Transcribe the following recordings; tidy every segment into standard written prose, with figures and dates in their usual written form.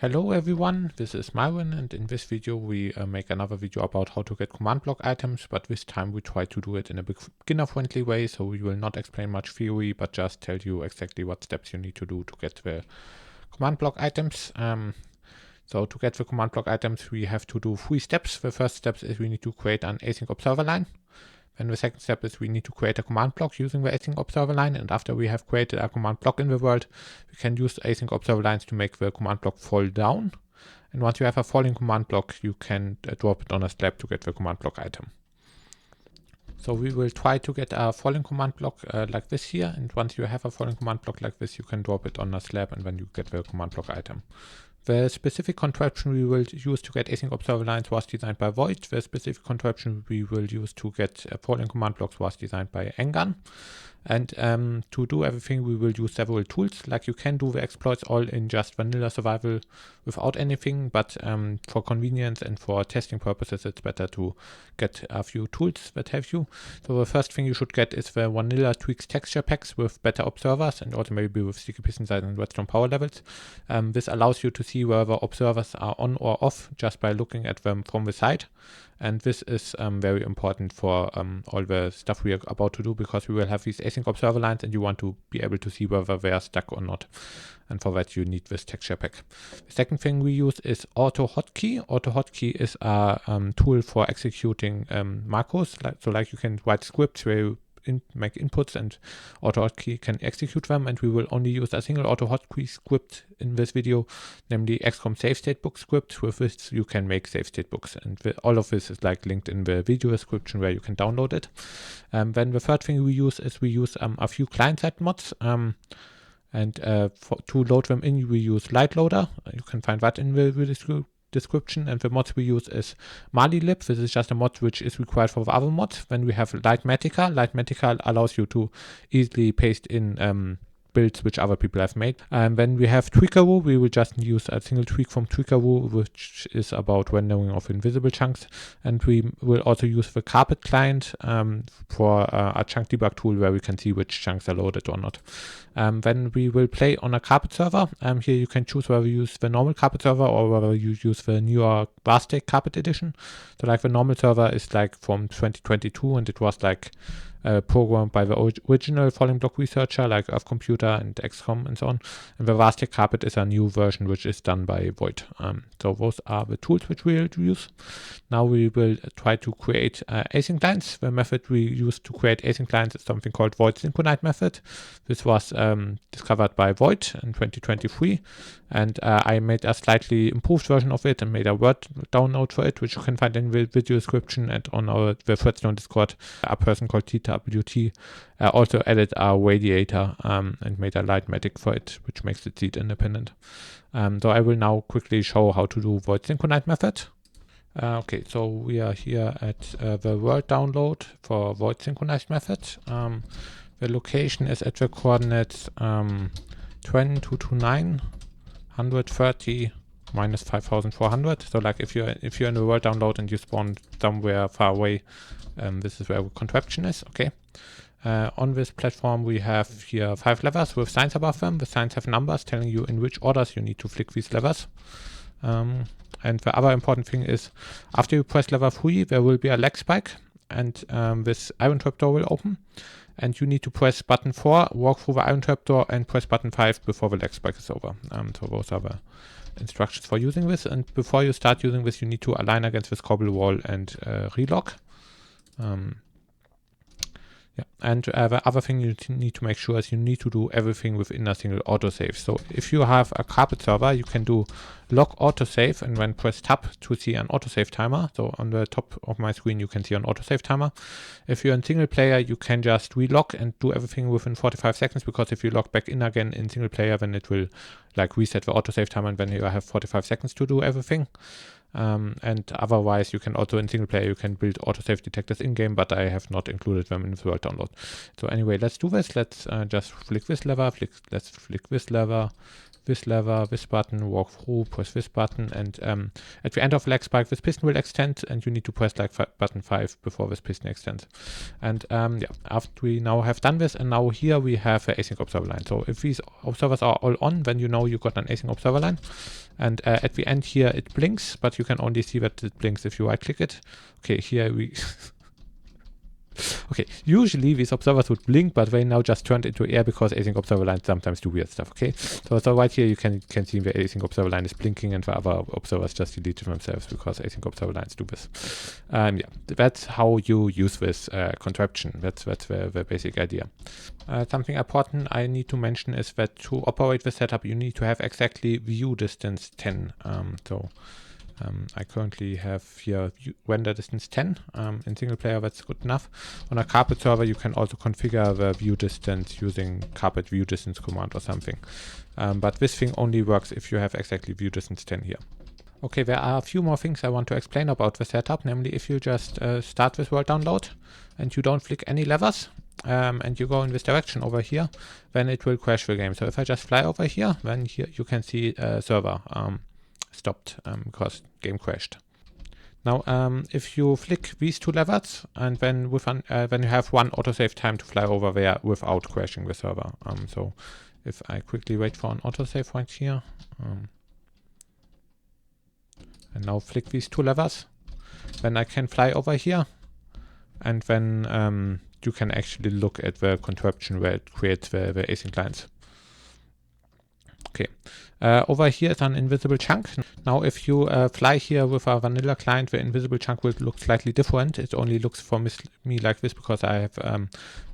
Hello everyone, this is Myren, and in this video we make another video about how to get command block items, but this time we try to do it in a beginner friendly way, so we will not explain much theory but just tell you exactly what steps you need to do to get the command block items. So to get the command block items we have to do 3 steps. The first step is we need to create an async observer line. And the second step is we need to create a command block using the async observer line, and after we have created a command block in the world, we can use async observer lines to make the command block fall down. And once you have a falling command block, you can drop it on a slab to get the command block item. So we will try to get a falling command block like this here, and once you have a falling command block like this, you can drop it on a slab and then you get the command block item. The specific contraption we will use to get async observer lines was designed by Void. The specific contraption we will use to get falling command blocks was designed by Xcom. And to do everything, we will use several tools. Like you can do the exploits all in just vanilla survival without anything, but for convenience and for testing purposes, it's better to get a few tools that help you. So the first thing you should get is the vanilla tweaks texture packs with better observers and also maybe with sticky piston size and redstone power levels. This allows you to see whether observers are on or off just by looking at them from the side. And this is very important for all the stuff we are about to do, because we will have these async observer lines and you want to be able to see whether they are stuck or not. And for that you need this texture pack. The second thing we use is AutoHotkey. AutoHotkey is a tool for executing macros. Like you can write scripts where you make inputs and AutoHotkey can execute them, and we will only use a single AutoHotkey script in this video, namely Xcom save state book script. With this you can make save state books, and all of this is like linked in the video description where you can download it. Then the third thing we use is a few client-side mods, and to load them in we use LiteLoader. You can find that in the description, and the mods we use is MaliLib. This is just a mod which is required for the other mods. Then we have LITEMATICS. LITEMATICS allows you to easily paste in builds which other people have made. And then we have Tweakeroo. We will just use a single tweak from Tweakeroo, which is about rendering of invisible chunks. And we will also use the carpet client for a chunk debug tool where we can see which chunks are loaded or not. Then we will play on a carpet server. Here you can choose whether you use the normal carpet server or whether you use the newer Vastec carpet edition. So like the normal server is like from 2022, and it was like programmed by the original falling block researcher like Earthcomputer and Xcom and so on. And the Vastec carpet is a new version which is done by Void. So those are the tools which we will use. Now we will try to create async lines. The method we use to create async lines is something called Void synchronize method. This was discovered by Void in 2023, and I made a slightly improved version of it and made a Word download for it, which you can find in the video description. And on the Redstone Discord, a person called TWT also added a radiator and made a LITEMATICS for it, which makes it seed independent. So I will now quickly show how to do Void synchronize method. Okay, so we are here at the Word download for Void synchronized method. The location is at the coordinates 20229 130 minus 5400. So like if you're in the Word download and you spawn somewhere far away, this is where the contraption is. Okay. On this platform we have here 5 levers with signs above them. The signs have numbers telling you in which orders you need to flick these levers. And the other important thing is, after you press lever 3, there will be a lag spike, and this iron trapdoor will open. And you need to press button 4, walk through the iron trapdoor, and press button 5 before the lag spike is over. So those are the instructions for using this. And before you start using this, you need to align against this cobble wall and relog. Yeah. And the other thing you need to make sure is you need to do everything within a single autosave. So if you have a carpet server, you can do log autosave and then press tab to see an autosave timer. So on the top of my screen, you can see an autosave timer. If you're in single player, you can just relog and do everything within 45 seconds, because if you log back in again in single player, then it will like reset the autosave timer, and then you have 45 seconds to do everything. And otherwise you can also in single player you can build autosave detectors in game, but I have not included them in the Word download. So anyway, let's do this. Let's just flick this lever, let's flick this lever, this lever, this button, walk through, press this button, and at the end of lag spike, this piston will extend, and you need to press like button 5 before this piston extends. And yeah, after we now have done this, and now here we have an async observer line. So if these observers are all on, then you know you got an async observer line. And at the end here it blinks, but you can only see that it blinks if you right click it. Okay, here we okay, usually these observers would blink, but they now just turned into air because async observer lines sometimes do weird stuff, okay? So right here you can see the async observer line is blinking, and the other observers just delete themselves because async observer lines do this. Yeah, that's how you use this contraption. That's the basic idea. Something important I need to mention is that to operate the setup, you need to have exactly view distance 10. I currently have here render distance 10. In single player, that's good enough. On a carpet server, you can also configure the view distance using carpet view distance command or something. But this thing only works if you have exactly view distance 10 here. Okay, there are a few more things I want to explain about the setup, namely if you just start with world download and you don't flick any levers, and you go in this direction over here, then it will crash the game. So if I just fly over here, then here you can see server stopped because game crashed. Now if you flick these two levers, and then when you have one autosave time to fly over there without crashing the server. So if I quickly wait for an autosave right here, and now flick these two levers, then I can fly over here, and then you can actually look at the contraption where it creates the async lines. Okay, over here is an invisible chunk. Now if you fly here with a vanilla client, the invisible chunk will look slightly different. It only looks for me like this because I have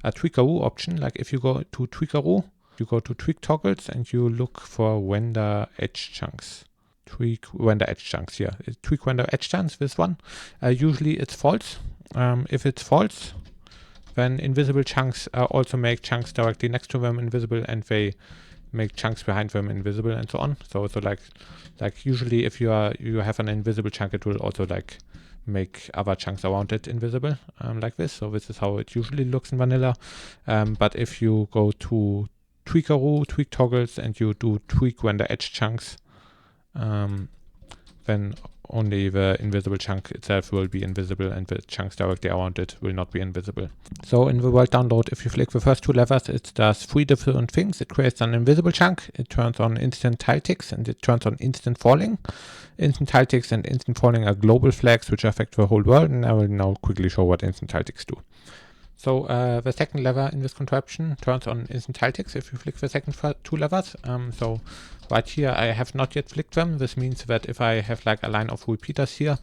a tweakaroo option. Like if you go to tweakaroo, you go to tweak toggles and you look for render edge chunks. Tweak render edge chunks, yeah. Tweak render edge chunks, this one. Usually it's false. If it's false, then invisible chunks also make chunks directly next to them invisible, and they make chunks behind them invisible, and so on. So like usually if you have an invisible chunk, it will also like make other chunks around it invisible, like this. So this is how it usually looks in vanilla. But if you go to tweakaroo, tweak toggles, and you do tweak render edge chunks, then only the invisible chunk itself will be invisible, and the chunks directly around it will not be invisible. So in the world download, if you flick the first two levers, it does 3 different things. It creates an invisible chunk, it turns on instant tile ticks, and it turns on instant falling. Instant tile ticks and instant falling are global flags which affect the whole world, and I will now quickly show what instant tile ticks do. So the second lever in this contraption turns on instant tile ticks if you flick the second two levers. So right here I have not yet flicked them. This means that if I have like a line of repeaters here,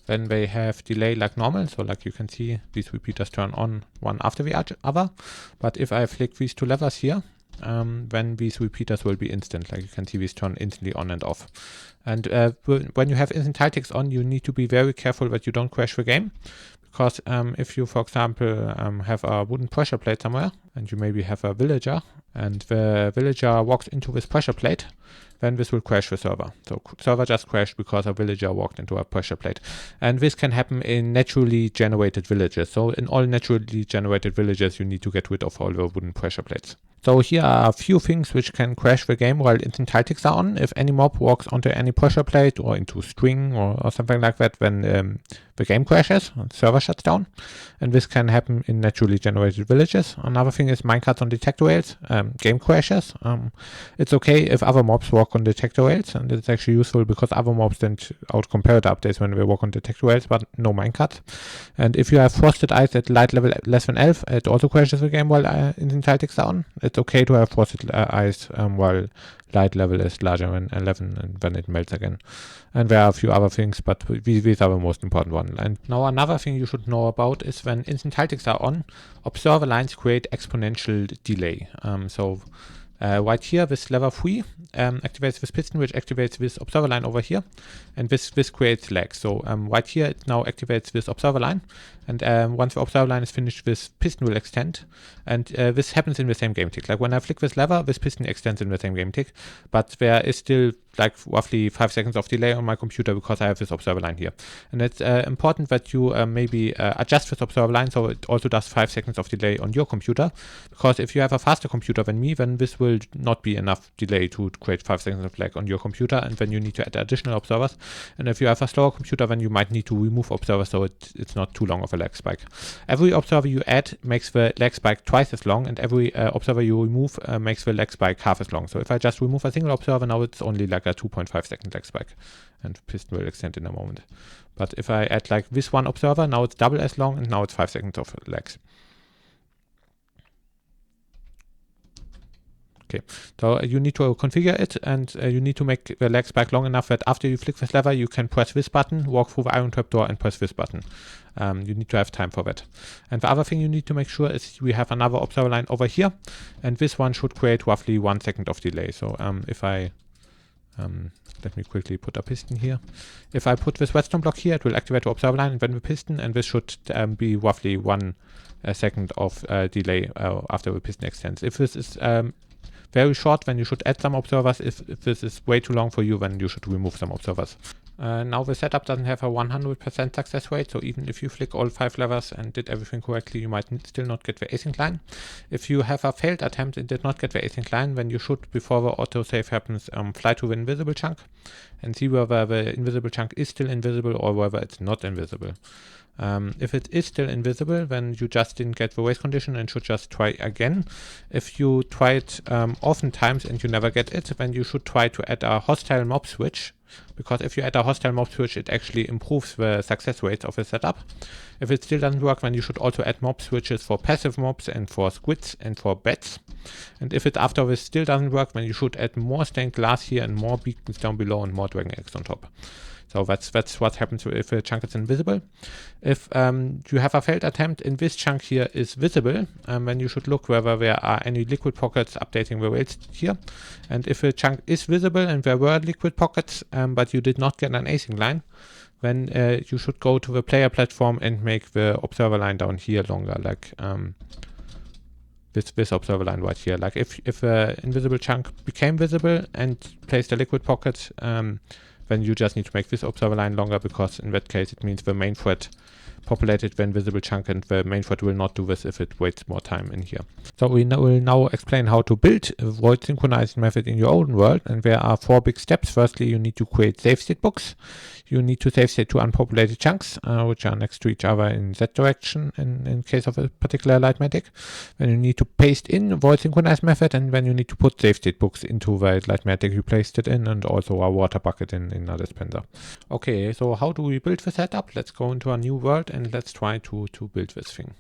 then they have delay like normal. So like you can see, these repeaters turn on one after the other. But if I flick these two levers here, then these repeaters will be instant. Like you can see, these turn instantly on and off. And when you have instant tile ticks on, you need to be very careful that you don't crash the game. Because if you, for example, have a wooden pressure plate somewhere, and you maybe have a villager, and the villager walks into this pressure plate, then this will crash the server. So server just crashed because a villager walked into a pressure plate. And this can happen in naturally generated villages. So in all naturally generated villages, you need to get rid of all the wooden pressure plates. So here are a few things which can crash the game while instant tile ticks are on. If any mob walks onto any pressure plate or into string or something like that, then the game crashes and the server shuts down. And this can happen in naturally generated villages. Another thing is minecarts on detector rails, game crashes. It's okay if other mobs walk on detector rails, and it's actually useful because other mobs then out comparator updates when they walk on detector rails, but no minecarts. And if you have frosted ice at light level less than 11, it also crashes the game while instant tile ticks are on. It's okay to have frosted ice while light level is larger than 11, and then it melts again. And there are a few other things, but these are the most important ones. And now another thing you should know about is when instant tile ticks are on, observer lines create exponential delay. So right here, this lever 3 activates this piston, which activates this observer line over here, and this creates lag. So right here, it now activates this observer line, and once the observer line is finished, this piston will extend, and this happens in the same game tick. Like when I flick this lever, this piston extends in the same game tick, but there is still like roughly 5 seconds of delay on my computer because I have this observer line here. And it's important that you maybe adjust this observer line so it also does 5 seconds of delay on your computer, because if you have a faster computer than me, then this will will not be enough delay to create 5 seconds of lag on your computer, and then you need to add additional observers. And if you have a slower computer, then you might need to remove observers so it's not too long of a lag spike. Every observer you add makes the lag spike twice as long, and every observer you remove makes the lag spike half as long. So if I just remove a single observer, now it's only like a 2.5 second lag spike, and Piston will extend in a moment. But if I add like this one observer, now it's double as long, and now it's 5 seconds of lags. Okay, so you need to configure it, and you need to make the lag spike long enough that after you flick this lever, you can press this button, walk through the iron trap door, and press this button. You need to have time for that. And the other thing you need to make sure is we have another observer line over here, and this one should create roughly 1 second of delay. So if I let me quickly put a piston here. If I put this redstone block here, it will activate the observer line and then the piston, and this should be roughly 1 second of delay after the piston extends. If this is very short, then you should add some observers. If this is way too long for you, then you should remove some observers. Now the setup doesn't have a 100% success rate, so even if you flick all 5 levers and did everything correctly, you might still not get the async line. If you have a failed attempt and did not get the async line, then you should, before the autosave happens, fly to the invisible chunk and see whether the invisible chunk is still invisible or whether it's not invisible. If it is still invisible, then you just didn't get the race condition and should just try again. If you try it oftentimes and you never get it, then you should try to add a hostile mob switch, because if you add a hostile mob switch, it actually improves the success rates of the setup. If it still doesn't work, then you should also add mob switches for passive mobs and for squids and for bats. And if it after this still doesn't work, then you should add more stained glass here and more beacons down below and more dragon eggs on top. So that's what happens if a chunk is invisible. If you have a failed attempt and this chunk here is visible, then you should look whether there are any liquid pockets updating the rails here. And if a chunk is visible and there were liquid pockets, but you did not get an async line, then you should go to the player platform and make the observer line down here longer, like this observer line right here. Like if the invisible chunk became visible and placed a liquid pocket, then you just need to make this observer line longer, because in that case it means the main thread populated the invisible chunk, and the main thread will not do this if it waits more time in here. So we will now explain how to build a void synchronizing method in your own world, and there are 4 big steps. Firstly, you need to create save state books. You need to save state 2 unpopulated chunks, which are next to each other in Z direction in case of a particular LITEMATIC. Then you need to paste in void synchronize method, and then you need to put save state books into the LITEMATIC you placed it in, and also a water bucket in a dispenser. Okay, so how do we build the setup? Let's go into a new world and let's try to build this thing.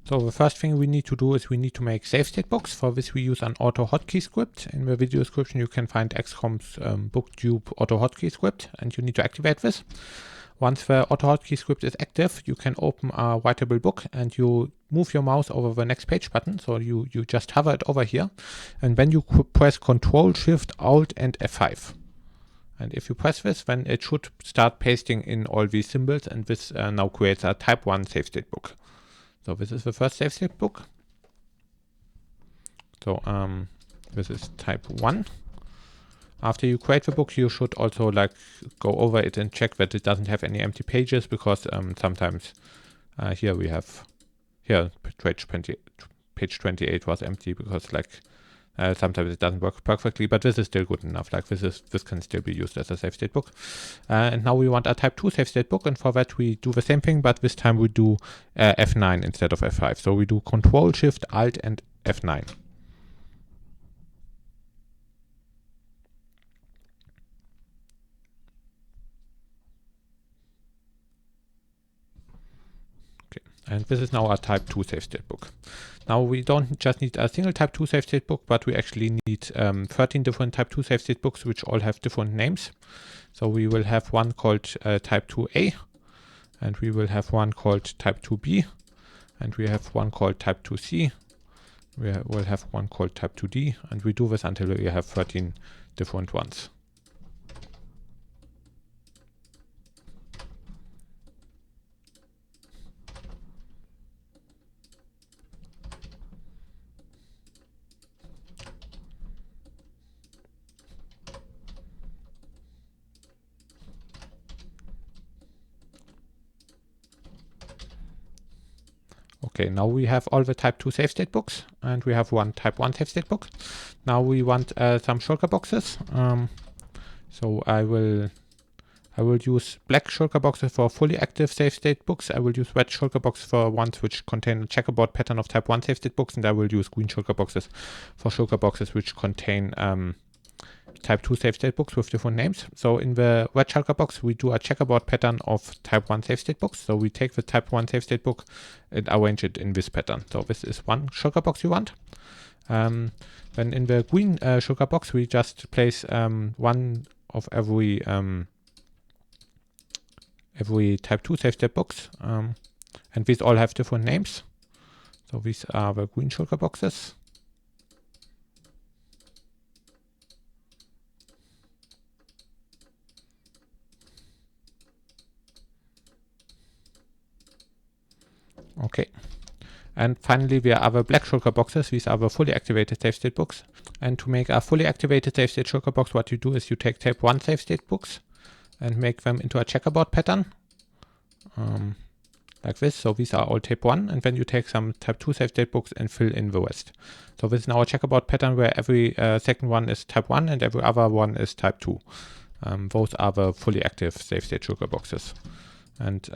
So the first thing we need to do is we need to make save state books. For this we use an auto hotkey script. In the video description you can find Xcom's booktube auto hotkey script, and you need to activate this. Once the auto hotkey script is active, you can open a writable book and you move your mouse over the next page button. So you just hover it over here, and then you press Ctrl, Shift, Alt and F5. And if you press this, then it should start pasting in all these symbols, and this now creates a type 1 save state book. So this is the first save state book. So this is type 1. After you create the book, you should also like go over it and check that it doesn't have any empty pages, because sometimes here we have, here page 28 was empty, because like sometimes it doesn't work perfectly, but this is still good enough. Like this can still be used as a save state book. And now we want a type 2 save state book, and for that we do the same thing, but this time we do F9 instead of F5. So we do Ctrl, Shift, Alt and F9. And this is now our type 2 save state book. Now we don't just need a single type 2 save state book, but we actually need 13 different type 2 save state books, which all have different names. So we will have one called type 2A, and we will have one called type 2B, and we have one called type 2C. We will have one called type 2D, and we do this until we have 13 different ones. Okay, now we have all the type 2 save state books, and we have one type 1 save state book. Now we want some shulker boxes. So I will use black shulker boxes for fully active safe state books. I will use red shulker boxes for ones which contain a checkerboard pattern of type 1 safe state books, and I will use green shulker boxes for shulker boxes which contain type 2 safe state books with different names. So in the red shulker box, we do a checkerboard pattern of type 1 safe state books. So we take the type 1 safe state book and arrange it in this pattern. So this is one shulker box you want. Then in the green shulker box, we just place one of every type 2 safe state box. And these all have different names. So these are the green shulker boxes. Okay, and finally we have our black shulker boxes. These are the fully activated safe state books. And to make a fully activated safe state shulker box, what you do is you take type 1 safe state books and make them into a checkerboard pattern, like this. So these are all type 1, and then you take some type 2 safe state books and fill in the rest. So this is now a checkerboard pattern where every second one is type 1 and every other one is type 2. Those are the fully active safe state shulker boxes. And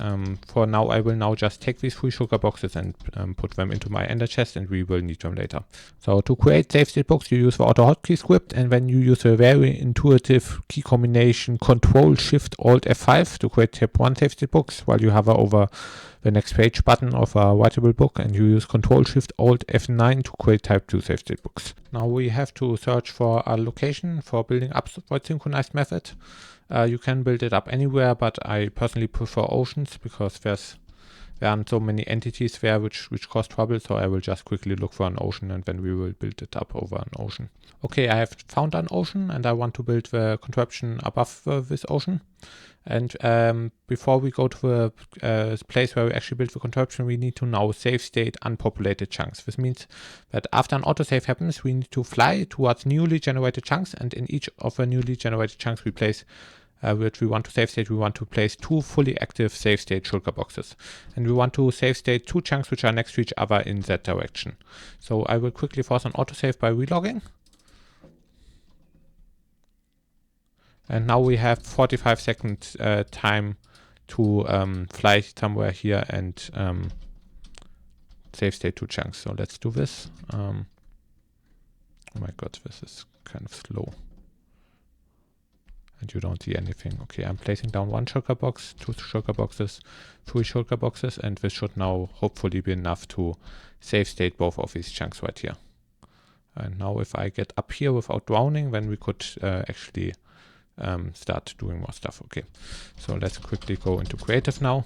for now, I will now just take these 3 shulker boxes and put them into my ender chest, and we will need them later. So to create safe state books, you use the auto hotkey script, and then you use a very intuitive key combination Control-Shift-Alt-F5 to create type 1 safe state books, while you hover over the next page button of a writable book, and you use Control-Shift-Alt-F9 to create type 2 safe state books. Now we have to search for a location for building up void synchronized method. You can build it up anywhere, but I personally prefer oceans because there aren't so many entities there which cause trouble. So I will just quickly look for an ocean, and then we will build it up over an ocean. Okay, I have found an ocean, and I want to build the contraption above this ocean. And before we go to the place where we actually build the contraption, we need to now save state unpopulated chunks. This means that after an autosave happens, we need to fly towards newly generated chunks, and in each of the newly generated chunks we place which we want to save state, we want to place 2 fully active save state shulker boxes. And we want to save state 2 chunks which are next to each other in that direction. So I will quickly force an autosave by relogging. And now we have 45 seconds time to fly somewhere here and save state 2 chunks. So let's do this. Oh my god, this is kind of slow. And you don't see anything. Okay, I'm placing down 1 shulker box, 2 shulker boxes, 3 shulker boxes, and this should now hopefully be enough to save state both of these chunks right here. And now if I get up here without drowning, then we could actually start doing more stuff. Okay, so let's quickly go into creative now.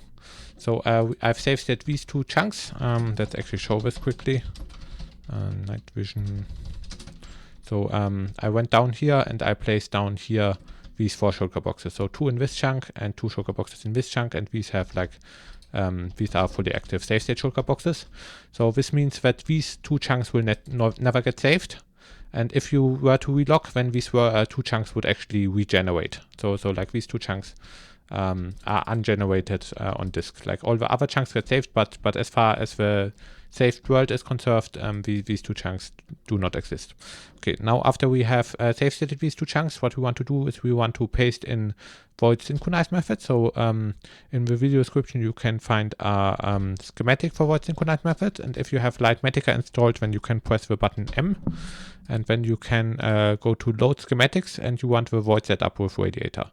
So I've saved state these 2 chunks. Let's actually show this quickly. Night vision. So I went down here and I placed down here these 4 shulker boxes. So 2 in this chunk and 2 shulker boxes in this chunk, and these have like these are fully active save state shulker boxes. So this means that these 2 chunks will never get saved. And if you were to relog, then these 2 chunks would actually regenerate. So like these 2 chunks are ungenerated on disk. Like all the other chunks get saved, but as far as the saved world is conserved, these 2 chunks do not exist. Okay, now after we have save stated these 2 chunks, what we want to do is we want to paste in void synchronized method. So in the video description you can find a schematic for void synchronized method, and if you have LITEMATICS installed, then you can press the button M, and then you can go to load schematics, and you want the void setup with radiator.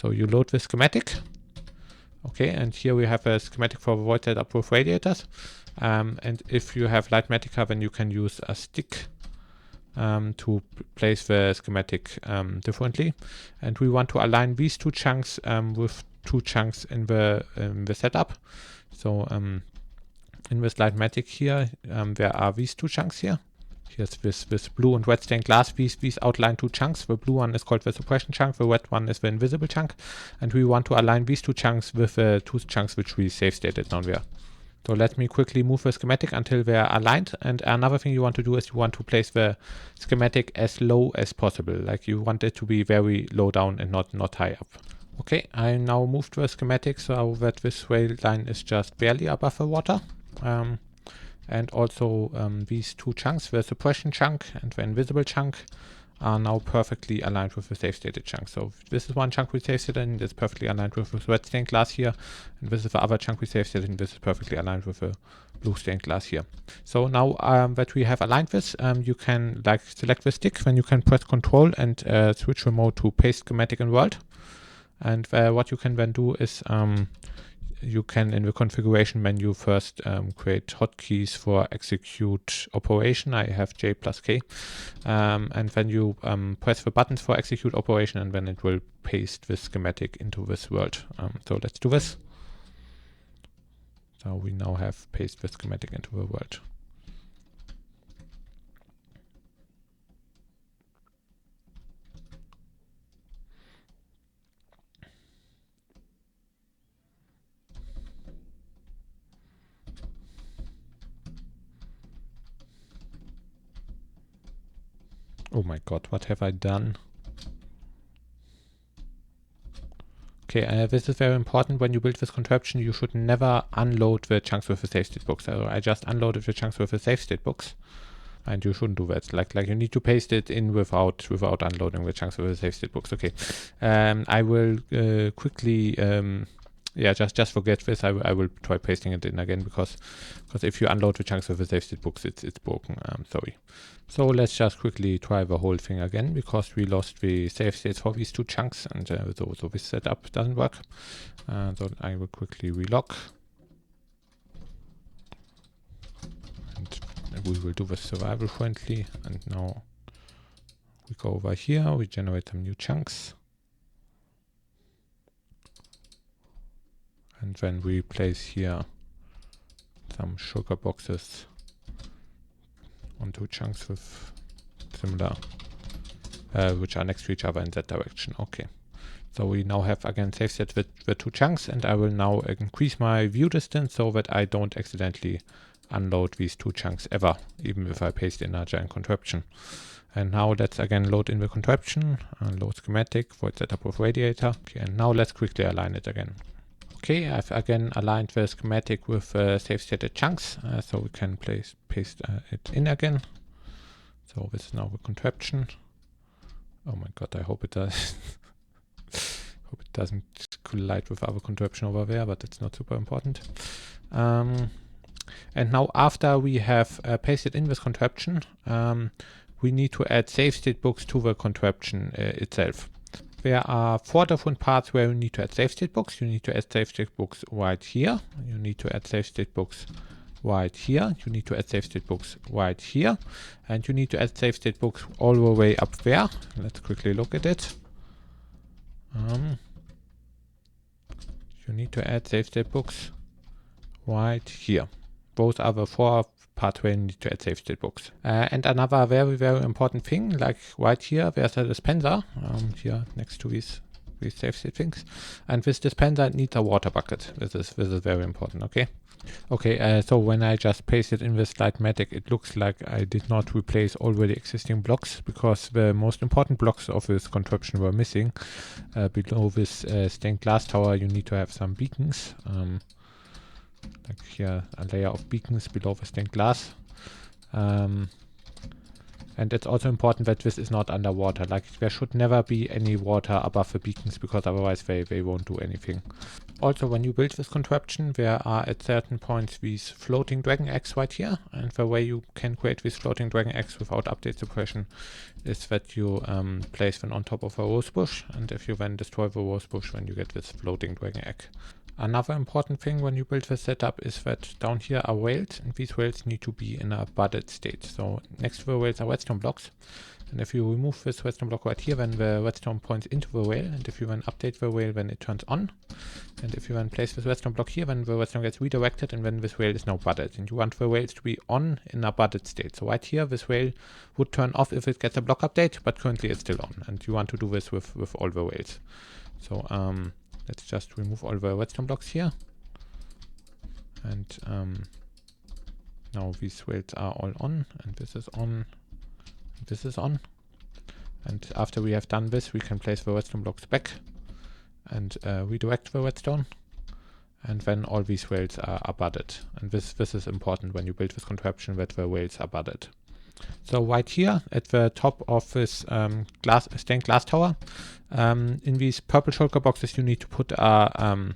So you load the schematic. Okay, and here we have a schematic for void setup with radiators. And if you have LITEMATICS, then you can use a stick to place the schematic differently. And we want to align these 2 chunks with 2 chunks in the setup. So in this LITEMATICS here, there are these 2 chunks here. Here's this blue and red stained glass. These outline 2 chunks. The blue one is called the suppression chunk. The red one is the invisible chunk. And we want to align these 2 chunks with the 2 chunks which we save stated down there. So let me quickly move the schematic until they're aligned. And another thing you want to do is you want to place the schematic as low as possible. Like you want it to be very low down and not high up. Okay, I now moved the schematic so that this rail line is just barely above the water. And also these two chunks, the suppression chunk and the invisible chunk, are now perfectly aligned with the safe stated chunk. So this is one chunk we safe stated and it's perfectly aligned with the red stained glass here. And this is the other chunk we safe stated and this is perfectly aligned with the blue stained glass here. So now that we have aligned this, you can like select the stick, then you can press Control and switch the mode to paste schematic in world. And what you can then do is you can, in the configuration menu, first create hotkeys for execute operation. I have J plus K. And then you press the buttons for execute operation, and then it will paste the schematic into this world. So let's do this. So we now have pasted the schematic into the world. Oh my god, what have I done? Okay, this is very important. When you build this contraption, you should never unload the chunks with the safe state books. So I just unloaded the chunks with the safe state books, and you shouldn't do that. Like you need to paste it in without unloading the chunks with the safe state books. Okay, I will quickly. Yeah, just forget this. I will try pasting it in again because if you unload the chunks with the safe state books, it's broken. Sorry. So let's just quickly try the whole thing again because we lost the safe states for these two chunks, and so this setup doesn't work. So I will quickly relog, and we will do this survival friendly. And now we go over here. We generate some new chunks. And then we place here some sugar boxes onto chunks with similar, which are next to each other in that direction. Okay. So we now have again safe set with the two chunks, and I will now increase my view distance so that I don't accidentally unload these two chunks ever, even if I paste in a giant contraption. And now let's again load in the contraption, load schematic, void setup with radiator. Okay, and now let's quickly align it again. Okay, I've again aligned the schematic with safe stated chunks, so we can paste it in again. So this is now the contraption. Oh my god, I hope it does. Hope it doesn't collide with our contraption over there, but it's not super important. And now after we have pasted in this contraption, we need to add safe state books to the contraption itself. There are 4 different parts where you need to add safe state books. You need to add safe state books right here. You need to add safe state books right here. You need to add safe state books right here. And you need to add safe state books all the way up there. Let's quickly look at it. You need to add safe state books right here. Those are the 4 parts where you need to add safe state books. And another very, very important thing, like right here, there's a dispenser here next to these safe state things. And this dispenser needs a water bucket. This is very important, okay? Okay, so when I just pasted in this LITEMATIC, it looks like I did not replace already existing blocks because the most important blocks of this contraption were missing. Below this stained glass tower, you need to have some beacons. Like here, a layer of beacons below the stained glass. And it's also important that this is not underwater. Like there should never be any water above the beacons because otherwise they won't do anything. Also, when you build this contraption, there are at certain points these floating dragon eggs right here. And the way you can create these floating dragon eggs without update suppression is that you place them on top of a rose bush. And if you then destroy the rose bush, then you get this floating dragon egg. Another important thing when you build the setup is that down here are rails, and these rails need to be in a budded state. So next to the rails are redstone blocks, and if you remove this redstone block right here, then the redstone points into the rail, and if you then update the rail, then it turns on. And if you then place this redstone block here, then the redstone gets redirected, and then this rail is now budded. And you want the rails to be on in a budded state. So right here, this rail would turn off if it gets a block update, but currently it's still on. And you want to do this with all the rails. So let's just remove all the redstone blocks here. And now these rails are all on, and this is on, and this is on. And after we have done this, we can place the redstone blocks back and redirect the redstone. And then all these rails are budded. And this is important when you build this contraption, that the rails are budded. So right here at the top of this stained glass tower, in these purple shulker boxes, you need to put a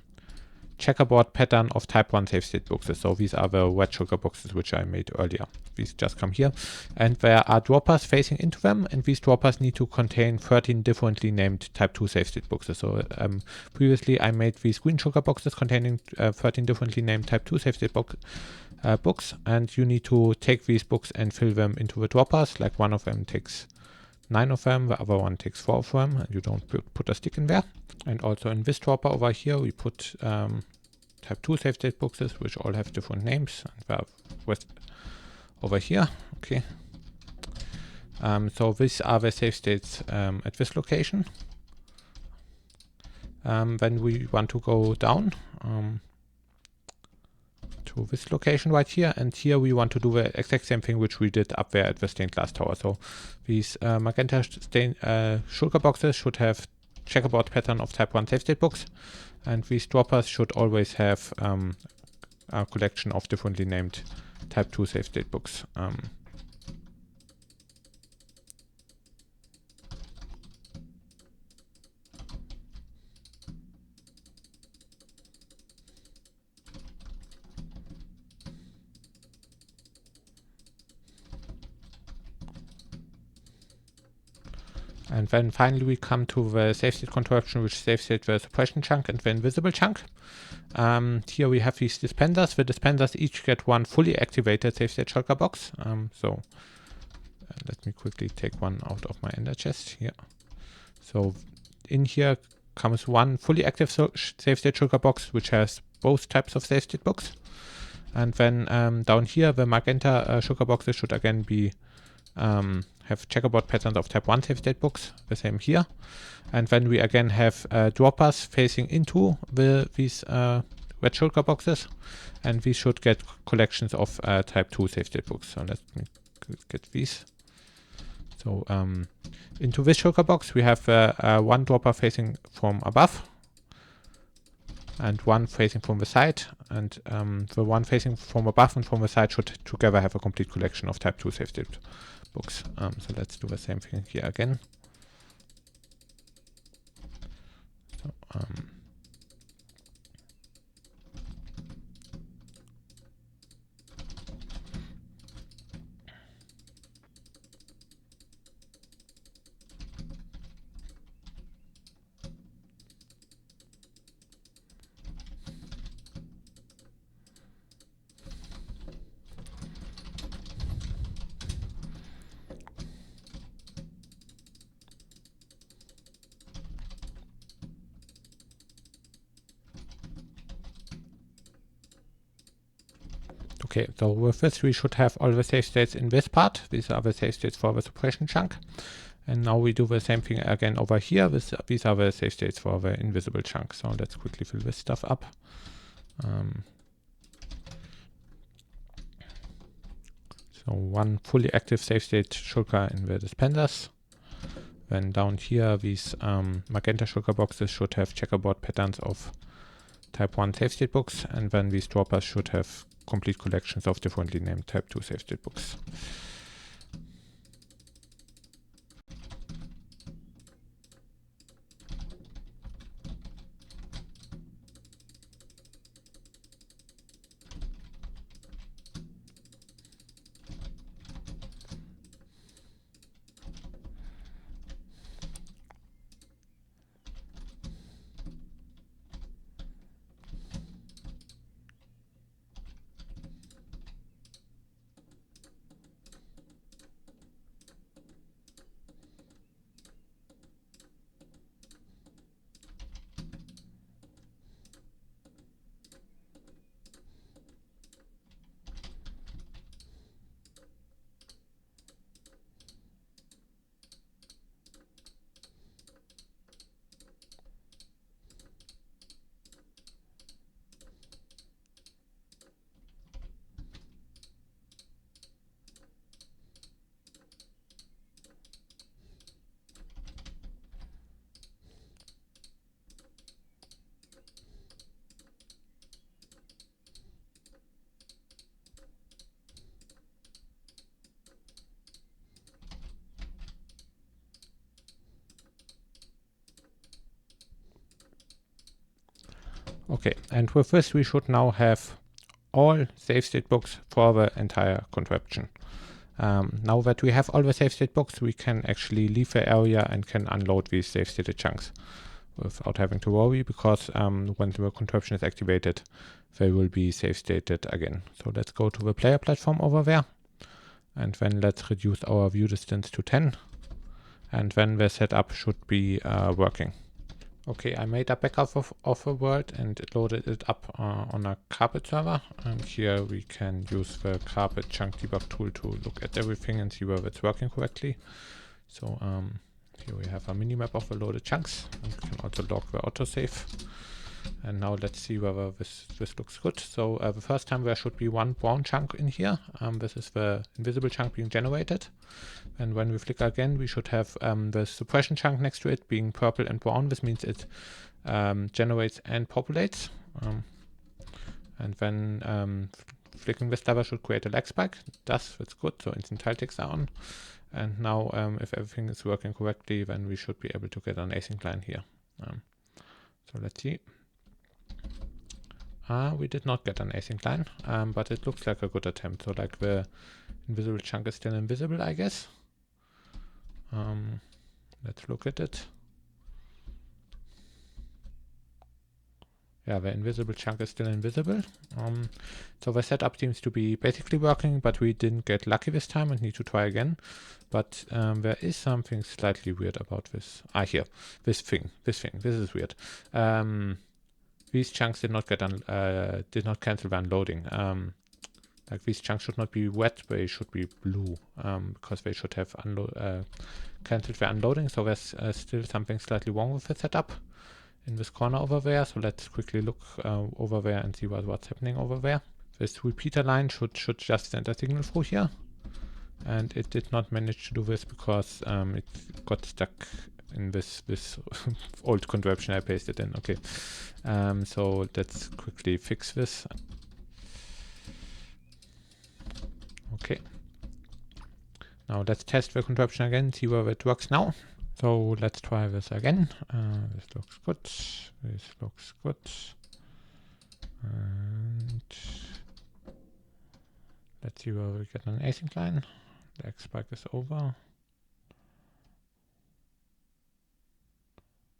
checkerboard pattern of type 1 safe state boxes. So these are the red shulker boxes which I made earlier. These just come here. And there are droppers facing into them, and these droppers need to contain 13 differently named type 2 safe state boxes. So previously I made these green shulker boxes containing 13 differently named type 2 safe state books, and you need to take these books and fill them into the droppers. Like one of them takes 9 of them, the other one takes 4 of them, and you don't put a stick in there. And also in this dropper over here, we put type 2 safe state boxes, which all have different names. And over here, okay. So these are the safe states at this location. Then we want to go down to this location right here, and here we want to do the exact same thing which we did up there at the stained glass tower. So these magenta shulker boxes should have checkerboard pattern of type 1 safe state books, and these droppers should always have a collection of differently named type 2 safe state books. And then finally we come to the safe state contraption, which safe state the suppression chunk and the invisible chunk. Here we have these dispensers. The dispensers each get one fully activated safe state shulker box. Let me quickly take one out of my ender chest here. So in here comes one fully active safe state shulker box, which has both types of safe state books. And then down here, the magenta shulker boxes should again be have checkerboard patterns of type 1 safe state books, the same here. And then we again have droppers facing into these red shulker boxes, and we should get collections of type 2 safe state books. So let me get these. So into this shulker box we have one dropper facing from above and one facing from the side, and the one facing from above and from the side should together have a complete collection of type 2 safe state books. So let's do the same thing here again. So, okay, so with this we should have all the safe states in this part. These are the safe states for the suppression chunk. And now we do the same thing again over here. These are the safe states for the invisible chunk. So let's quickly fill this stuff up. So one fully active safe state shulker in the dispensers. Then down here, these magenta shulker boxes should have checkerboard patterns of type 1 safe state books, and then these droppers should have complete collections of differently named type 2 safe state books. Okay, and with this we should now have all save state books for the entire contraption. Now that we have all the save state books, we can actually leave the area and can unload these save stated chunks without having to worry, because when the contraption is activated, they will be save stated again. So let's go to the player platform over there, and then let's reduce our view distance to 10, and then the setup should be working. Okay, I made a backup of the world and it loaded it up on a carpet server, and here we can use the carpet chunk debug tool to look at everything and see whether it's working correctly. So here we have a minimap of the loaded chunks, and we can also log the autosave. And now let's see whether this looks good. So the first time there should be one brown chunk in here. This is the invisible chunk being generated. And when we flicker again, we should have the suppression chunk next to it being purple and brown. This means it generates and populates. And then flicking this lever should create a lag spike. It does, that's good. So instant tile ticks are on. And now if everything is working correctly, then we should be able to get an async line here. So let's see. We did not get an async line, but it looks like a good attempt. So like the invisible chunk is still invisible, I guess. Let's look at it. Yeah, the invisible chunk is still invisible. So the setup seems to be basically working, but we didn't get lucky this time and need to try again. But there is something slightly weird about this. Here, this thing, this is weird. These chunks did not cancel the unloading. Like these chunks should not be wet, they should be blue, because they should have cancelled the unloading. So there's still something slightly wrong with the setup in this corner over there. So let's quickly look over there and see what's happening over there. This repeater line should just send a signal through here, and it did not manage to do this because it got stuck in this old contraption I pasted in. Okay, so let's quickly fix this. Okay, now let's test the contraption again, see whether it works now. So let's try this again. This looks good, this looks good, and let's see whether we get an async line. The X spike is over.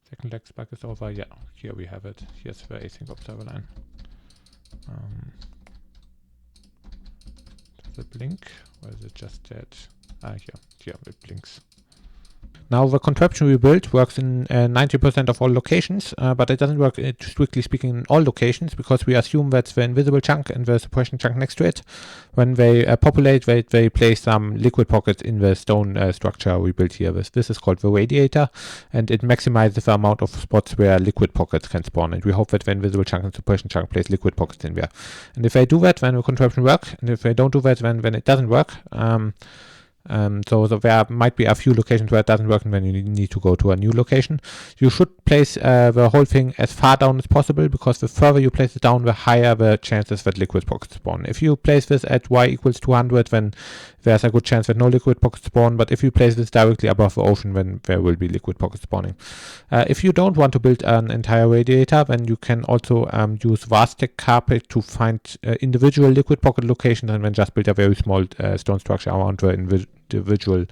Second leg spike is over. Yeah, here we have it. Here's the async observer line. Does it blink? Or is it just dead? Here it blinks. Now the contraption we built works in 90% of all locations, but it doesn't work, strictly speaking, in all locations, because we assume that the invisible chunk and the suppression chunk next to it, when they populate, they place some liquid pockets in the stone structure we built here. This is called the radiator, and it maximizes the amount of spots where liquid pockets can spawn, and we hope that the invisible chunk and suppression chunk place liquid pockets in there. And if they do that, then the contraption works, and if they don't do that, then it doesn't work. So there might be a few locations where it doesn't work, and then you need to go to a new location. You should place the whole thing as far down as possible, because the further you place it down, the higher the chances that liquid pockets spawn. If you place this at y equals 200, then there's a good chance that no liquid pockets spawn, but if you place this directly above the ocean, then there will be liquid pockets spawning. If you don't want to build an entire radiator, then you can also use Varstec carpet to find individual liquid pocket locations, and then just build a very small stone structure around the individual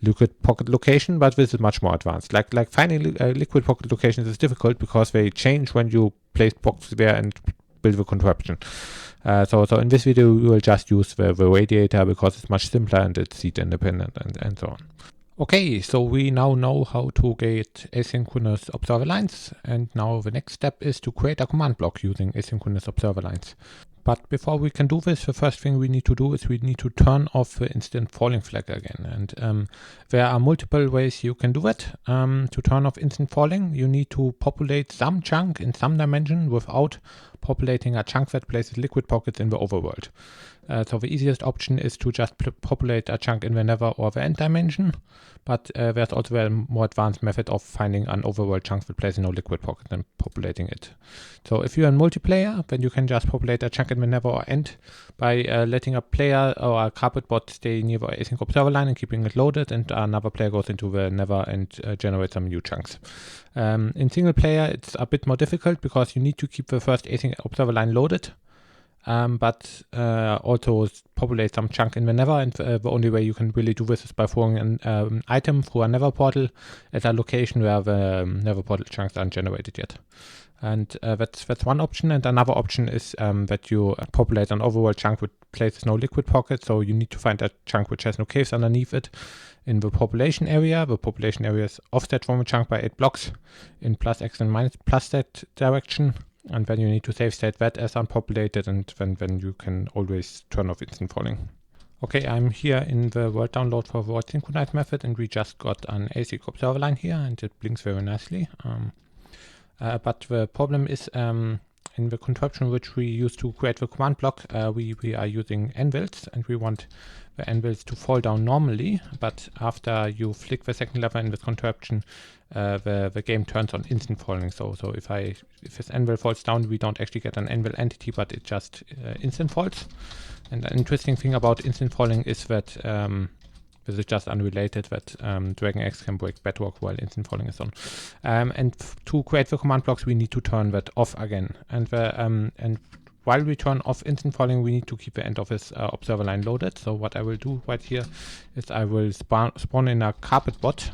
liquid pocket location. But this is much more advanced. Like finding liquid pocket locations is difficult, because they change when you place boxes there and build the contraption. So in this video we will just use the radiator, because it's much simpler and it's seed independent and so on. Okay, so we now know how to get asynchronous observer lines, and now the next step is to create a command block using asynchronous observer lines. But before we can do this, the first thing we need to do is we need to turn off the instant falling flag again. And there are multiple ways you can do it. To turn off instant falling, you need to populate some chunk in some dimension without populating a chunk that places liquid pockets in the overworld. So the easiest option is to just populate a chunk in the nether or the end dimension, but there's also a more advanced method of finding an overworld chunk that places no liquid pocket and populating it. So if you're in multiplayer, then you can just populate a chunk in the nether or end by letting a player or a carpet bot stay near the async observer line and keeping it loaded, and another player goes into the nether and generates some new chunks. In single player, it's a bit more difficult because you need to keep the first async observer line loaded, but also populate some chunk in the nether, and the only way you can really do this is by throwing an item through a nether portal at a location where the nether portal chunks aren't generated yet. And that's one option. And another option is that you populate an overworld chunk which places no liquid pocket. So you need to find a chunk which has no caves underneath it in the population area. The population area is offset from a chunk by 8 blocks in +x and -+ direction. And then you need to save state that as unpopulated, and then you can always turn off instant falling. Okay, I'm here in the world download for the synchronize method, and we just got an async observer line here, and it blinks very nicely. But the problem is in the contraption which we use to create the command block, we are using anvils, and we want the anvils to fall down normally, but after you flick the second lever in this contraption, the game turns on instant falling. So if this anvil falls down, we don't actually get an anvil entity, but it just instant falls. And an interesting thing about instant falling is that this is just unrelated, that Dragon X can break bedrock while instant falling is on. And to create the command blocks, we need to turn that off again. And while we turn off instant falling, we need to keep the end of this observer line loaded. So what I will do right here is I will spawn in a carpet bot.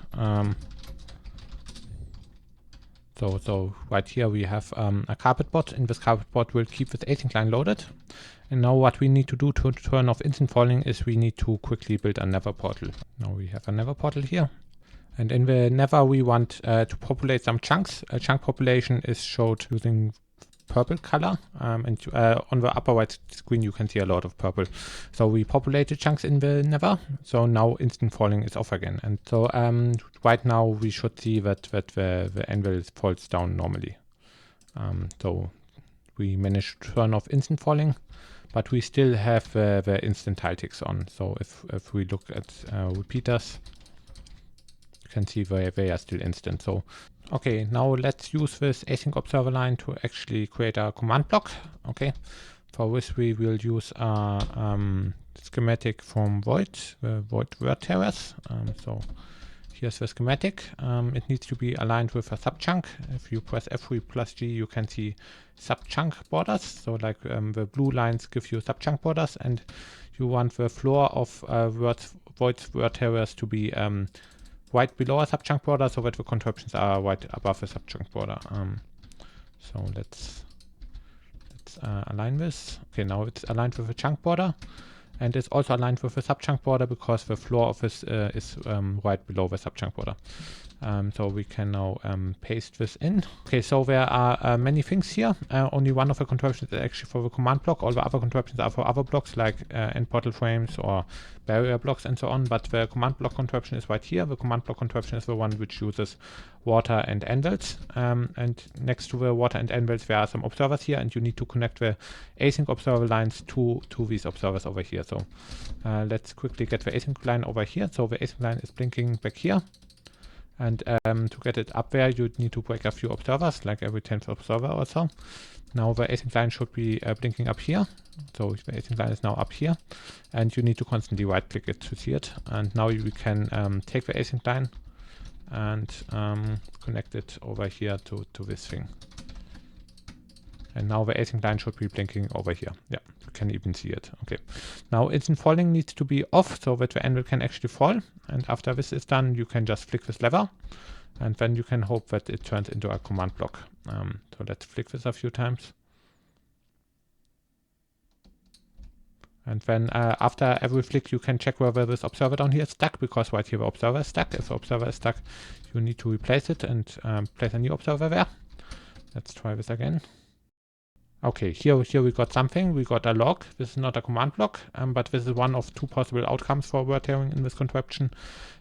So right here we have a carpet bot, and this carpet bot will keep this async line loaded. And now what we need to do to turn off instant falling is we need to quickly build a nether portal. Now we have a nether portal here. And in the nether we want to populate some chunks. A chunk population is showed using purple color, and on the upper right screen you can see a lot of purple. So we populated chunks in the nether, so now instant falling is off again. And so right now we should see that the anvil falls down normally. So we managed to turn off instant falling, but we still have the instant tile ticks on. So if we look at repeaters, you can see they are still instant. So okay, now let's use this async observer line to actually create a command block. Okay, for this we will use a schematic from Void word terrace. So here's the schematic. It needs to be aligned with a subchunk. If you press F3+G, you can see subchunk borders. So like the blue lines give you subchunk borders, and you want the floor of Void word terrace to be right below a subchunk border, so that the contraptions are right above the subchunk border. So let's align this. Okay, now it's aligned with the chunk border, and it's also aligned with the subchunk border because the floor of this is right below the subchunk border. So we can now paste this in. Okay, so there are many things here. Only one of the contraptions is actually for the command block. All the other contraptions are for other blocks like end portal frames or barrier blocks and so on. But the command block contraption is right here. The command block contraption is the one which uses water and anvils. And next to the water and anvils, there are some observers here, and you need to connect the async observer lines to these observers over here. So let's quickly get the async line over here. So the async line is blinking back here. And to get it up there, you need to break a few observers, like every 10th observer or so. Now the async line should be blinking up here. So the async line is now up here. And you need to constantly right-click it to see it. And now we can take the async line and connect it over here to this thing. And now the async line should be blinking over here. Yeah, you can even see it. Okay. Now instant falling needs to be off so that the anvil can actually fall. And after this is done, you can just flick this lever, and then you can hope that it turns into a command block. So let's flick this a few times. And then after every flick, you can check whether this observer down here is stuck, because right here the observer is stuck. If the observer is stuck, you need to replace it and place a new observer there. Let's try this again. Okay, here we got something. We got a log. This is not a command block, but this is one of two possible outcomes for word tearing in this contraption.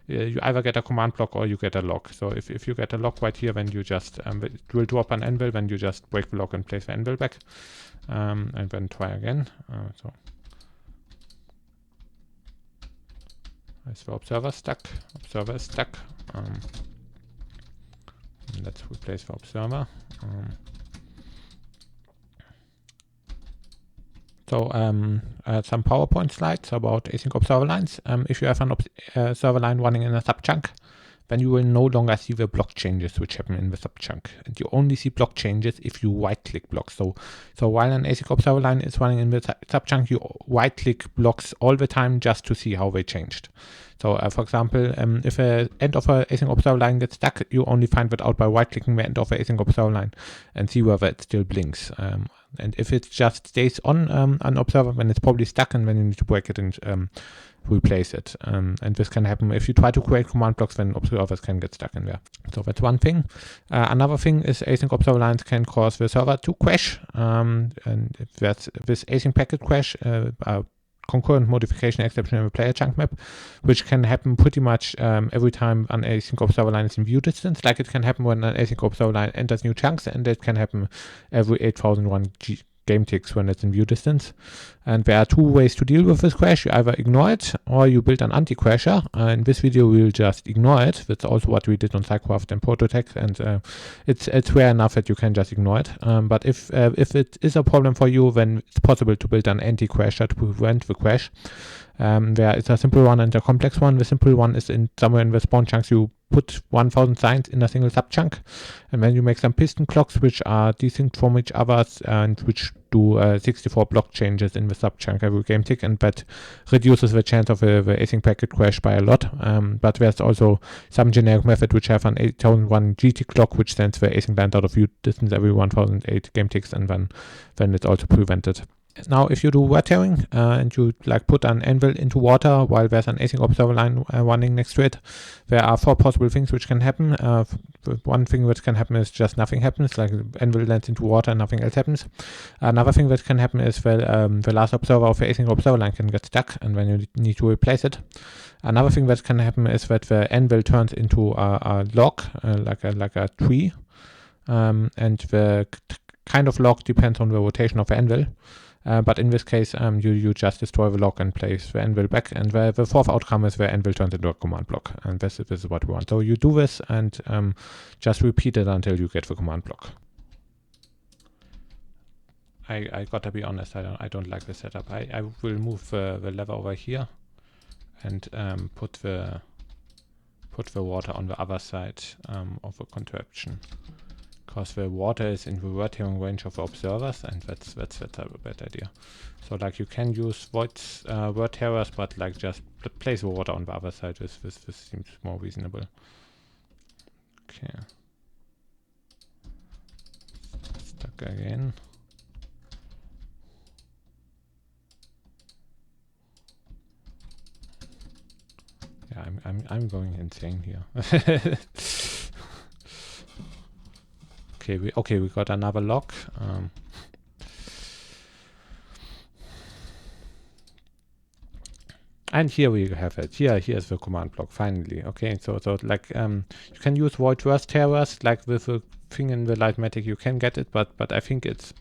You either get a command block or you get a log. So if you get a log right here, then you just it will drop an anvil, then you just break the log and place the anvil back, and then try again. So is the observer stuck? Observer is stuck. Let's replace the observer. So some PowerPoint slides about async observer lines. If you have an observer line running in a subchunk, then you will no longer see the block changes which happen in the subchunk. And you only see block changes if you right-click blocks. So while an async observer line is running in the subchunk, you right-click blocks all the time just to see how they changed. So for example, if the end of an async observer line gets stuck, you only find that out by right-clicking the end of the async observer line and see whether it still blinks. And if it just stays on an observer, then it's probably stuck, and then you need to break it and replace it. And this can happen if you try to create command blocks, then observers can get stuck in there. So that's one thing. Another thing is async observer lines can cause the server to crash. And if that's this async packet crash, concurrent modification exception in the player chunk map, which can happen pretty much every time an async observer line is in view distance. Like it can happen when an async observer line enters new chunks, and it can happen every 8001 game ticks when it's in view distance. And there are two ways to deal with this crash. You either ignore it or you build an anti-crasher. In this video we'll just ignore it. That's also what we did on SciCraft and Prototype, and it's rare enough that you can just ignore it. But if it is a problem for you, then it's possible to build an anti-crasher to prevent the crash. There is a simple one and a complex one. The simple one is somewhere in the spawn chunks. You put 1000 signs in a single subchunk, and then you make some piston clocks which are desynced from each other and which do 64 block changes in the subchunk every game tick, and that reduces the chance of the async packet crash by a lot. But there's also some generic method which have an 8001 GT clock which sends the async line out of view distance every 1008 game ticks, and then it's also prevented. Now, if you do word tearing and you like put an anvil into water while there's an async observer line running next to it, there are four possible things which can happen. One thing which can happen is just nothing happens, like the anvil lands into water and nothing else happens. Another thing that can happen is the last observer of the async observer line can get stuck, and then you need to replace it. Another thing that can happen is that the anvil turns into a log, like a tree, and the kind of log depends on the rotation of the anvil. But in this case, you just destroy the log and place the anvil back, and the fourth outcome is the anvil turns into a command block, and this is what we want. So you do this and just repeat it until you get the command block. I gotta be honest, I don't like the setup. I will move the lever over here and put the water on the other side of the contraption. Because the water is in the word tearing range of the observers, and that's a bad idea. So like you can use word tearers, but like just place the water on the other side. This seems more reasonable. Okay. Stuck again. Yeah, I'm going insane here. Okay, we got another log. And here we have it. Here's the command block finally. Okay, so like you can use void worst tearers, like with the thing in the LITEMATICS you can get it, but I think it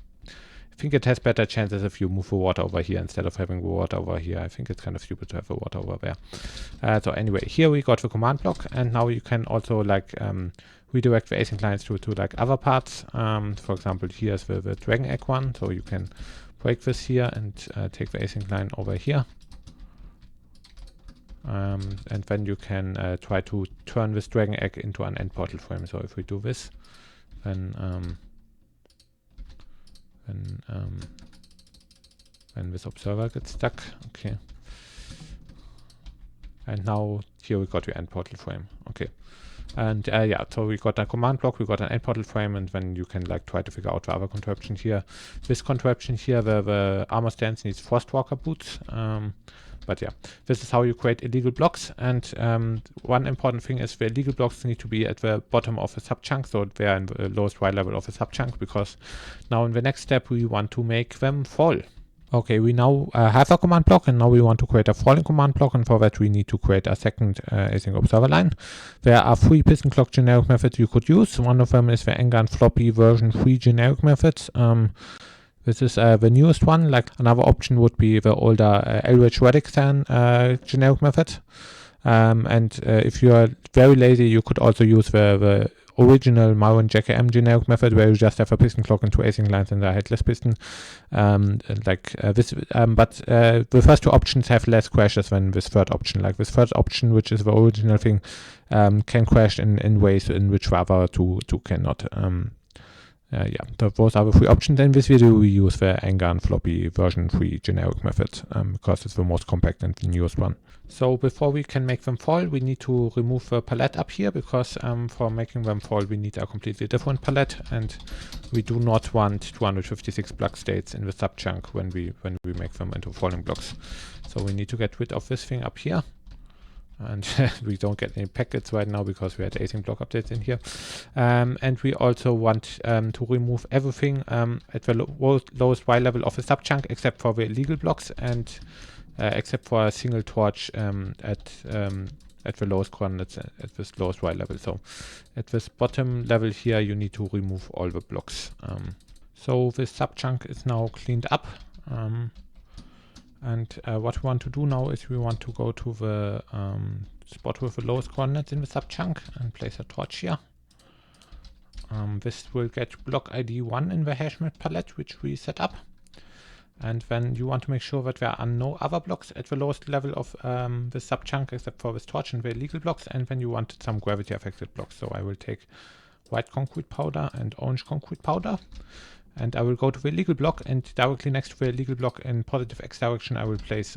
has better chances if you move the water over here instead of having the water over here. I think it's kind of stupid to have the water over there. So anyway, here we got the command block, and now you can also like redirect the async lines to like other parts. For example, here's the dragon egg one, so you can break this here and take the async line over here. And then you can try to turn this dragon egg into an end portal frame. So if we do this, then this observer gets stuck. Okay. And now here we got the end portal frame. Okay. And yeah, so we got a command block, we got an end portal frame, and then you can like try to figure out the other contraption here. This contraption here, the armor stance needs Frostwalker boots. But yeah, this is how you create illegal blocks. And one important thing is the illegal blocks need to be at the bottom of a subchunk, so they are in the lowest Y level of a subchunk, because now in the next step we want to make them fall. Okay, we now have a command block, and now we want to create a falling command block, and for that we need to create a second async observer line. There are 3 piston clock generic methods you could use. One of them is the Ngan floppy version 3 generic methods. This is the newest one. Like, another option would be the older LH Redstone generic method. And if you are very lazy, you could also use the original Myren JKM generic method, where you just have a piston clock and 2 async lines and a headless piston. But the first 2 options have less crashes than this third option. Like, this third option, which is the original thing, can crash in ways in which the other two cannot. Those are the 3 options. In this video we use the Ngan floppy version 3 generic method, because it's the most compact and the newest one. So before we can make them fall, we need to remove the palette up here, because for making them fall we need a completely different palette, and we do not want 256 block states in the subchunk when we make them into falling blocks. So we need to get rid of this thing up here. And we don't get any packets right now because we had async block updates in here. And we also want to remove everything at the lowest Y level of the subchunk, except for the illegal blocks, and except for a single torch at the lowest coordinates at this lowest Y level. So at this bottom level here you need to remove all the blocks. So this subchunk is now cleaned up. And what we want to do now is we want to go to the spot with the lowest coordinates in the subchunk and place a torch here. This will get block ID 1 in the hashmap palette, which we set up. And then you want to make sure that there are no other blocks at the lowest level of the subchunk except for this torch and the illegal blocks. And then you want some gravity affected blocks. So I will take white concrete powder and orange concrete powder. And I will go to the illegal block, and directly next to the illegal block in positive X direction I will place